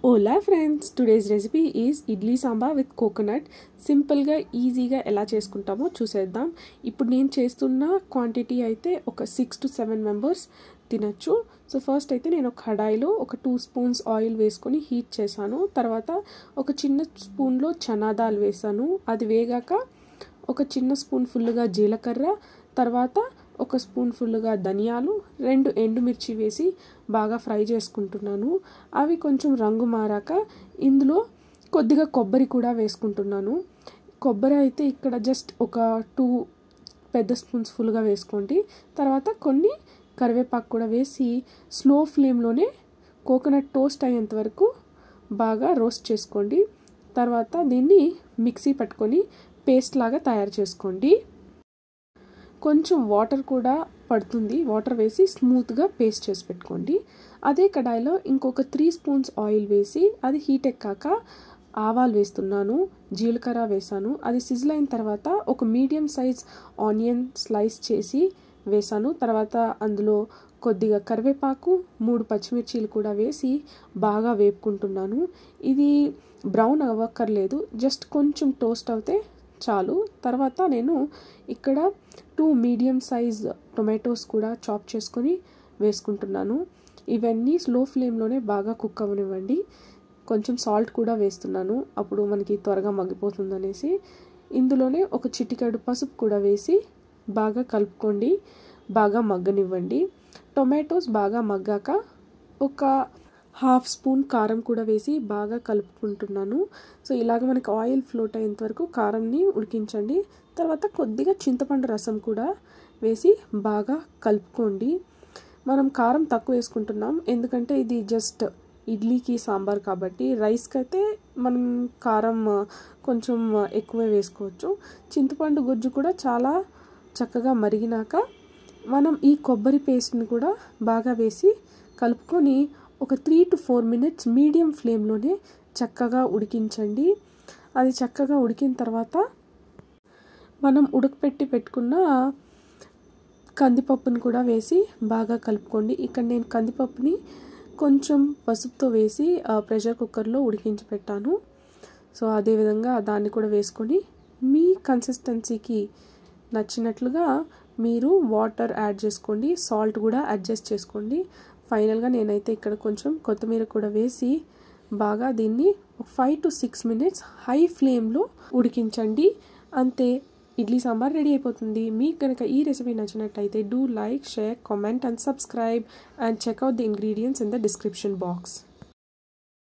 Hola friends, today's recipe is idli sambar with coconut. Simple గా ఈజీగా ఎలా చేసుకుంటామో చూసేద్దాం. ఇప్పుడు నేను చేస్తున్న క్వాంటిటీ అయితే ఒక 6 to 7 మెంబర్స్ తినొచ్చు. సో ఫస్ట్ అయితే నేను ఒక కడాయిలో ఒక 2 స్పూన్స్ ఆయిల్ వేసుకొని హీట్ చేశాను. తర్వాత ఒక చిన్న స్పూన్లో చనా దాల్ వేసాను. అది వేగాక ఒక చిన్న స్పూన్ ఫుల్గా జీలకర్ర, తర్వాత ఒక స్పూన్ ఫుల్గా ధనియాలు, 2 ఎండుమిర్చి వేసి బాగా ఫ్రై చేసుకుంటున్నాను. అవి కొంచెం రంగు మారాక ఇందులో కొద్దిగా కొబ్బరి కూడా వేసుకుంటున్నాను. కొబ్బరి అయితే ఇక్కడ జస్ట్ ఒక 2 పెద్ద స్పూన్స్ ఫుల్గా వేసుకోండి. తర్వాత కొన్ని కరివేపాకు కూడా వేసి స్లో ఫ్లేమ్లోనే కోకోనట్ టోస్ట్ అయ్యేంత వరకు బాగా రోస్ట్ చేసుకోండి. తర్వాత దీన్ని మిక్సీ పట్టుకొని పేస్ట్ లాగా తయారు చేసుకోండి. కొంచెం వాటర్ కూడా పడుతుంది. వాటర్ వేసి స్మూత్గా పేస్ట్ చేసి పెట్టుకోండి. అదే కడాయిలో ఇంకొక 3 స్పూన్స్ ఆయిల్ వేసి అది హీట్ ఎక్కాక ఆవాలు వేస్తున్నాను, జీలకర్ర వేసాను. అది సిజిల్ అయిన తర్వాత ఒక మీడియం సైజ్ ఆనియన్ స్లైస్ చేసి వేసాను. తర్వాత అందులో కొద్దిగా కరివేపాకు, 3 పచ్చిమిర్చీలు కూడా వేసి బాగా వేపుకుంటున్నాను. ఇది బ్రౌన్ అవ్వక్కర్లేదు, జస్ట్ కొంచెం టోస్ట్ అవుతే చాలు. తర్వాత నేను ఇక్కడ 2 మీడియం సైజ్ టొమాటోస్ కూడా చాప్ చేసుకొని వేసుకుంటున్నాను. ఇవన్నీ స్లో ఫ్లేమ్లోనే బాగా కుక్ అవ్వనివ్వండి. కొంచెం సాల్ట్ కూడా వేస్తున్నాను, అప్పుడు మనకి త్వరగా మగ్గిపోతుంది అనేసి. ఇందులోనే ఒక చిటికెడు పసుపు కూడా వేసి బాగా కలుపుకోండి, బాగా మగ్గనివ్వండి. టొమాటోస్ బాగా మగ్గాక ఒక 1/2 స్పూన్ కారం కూడా వేసి బాగా కలుపుకుంటున్నాను. సో ఇలాగ మనకి ఆయిల్ ఫ్లోట్ అయ్యేంత వరకు కారంని ఉడికించండి. తర్వాత కొద్దిగా చింతపండు రసం కూడా వేసి బాగా కలుపుకోండి. మనం కారం తక్కువ వేసుకుంటున్నాం, ఎందుకంటే ఇది జస్ట్ ఇడ్లీకి సాంబార్ కాబట్టి. రైస్కి అయితే మనం కారం కొంచెం ఎక్కువే వేసుకోవచ్చు. చింతపండు గుజ్జు కూడా చాలా చక్కగా మరిగినాక మనం ఈ కొబ్బరి పేస్ట్ని కూడా బాగా వేసి కలుపుకొని ఒక 3 to 4 మినిట్స్ మీడియం ఫ్లేమ్లోనే చక్కగా ఉడికించండి. అది చక్కగా ఉడికిన తర్వాత మనం ఉడకపెట్టి పెట్టుకున్న కందిపప్పుని కూడా వేసి బాగా కలుపుకోండి. ఇక్కడ నేను కందిపప్పుని కొంచెం పసుపుతో వేసి ప్రెషర్ కుక్కర్లో ఉడికించి పెట్టాను. సో అదేవిధంగా దాన్ని కూడా వేసుకొని మీ కన్సిస్టెన్సీకి నచ్చినట్లుగా మీరు వాటర్ యాడ్ చేసుకోండి, సాల్ట్ కూడా అడ్జస్ట్ చేసుకోండి. ఫైనల్గా నేనైతే ఇక్కడ కొంచెం కొత్తిమీర కూడా వేసి బాగా దీన్ని 5 to 6 మినిట్స్ హై ఫ్లేమ్లో ఉడికించండి. అంతే, ఇడ్లీ సాంబార్ రెడీ అయిపోతుంది. మీకు కనుక ఈ రెసిపీ నచ్చినట్టయితే do like, share, comment and subscribe and check out the ingredients in the description box.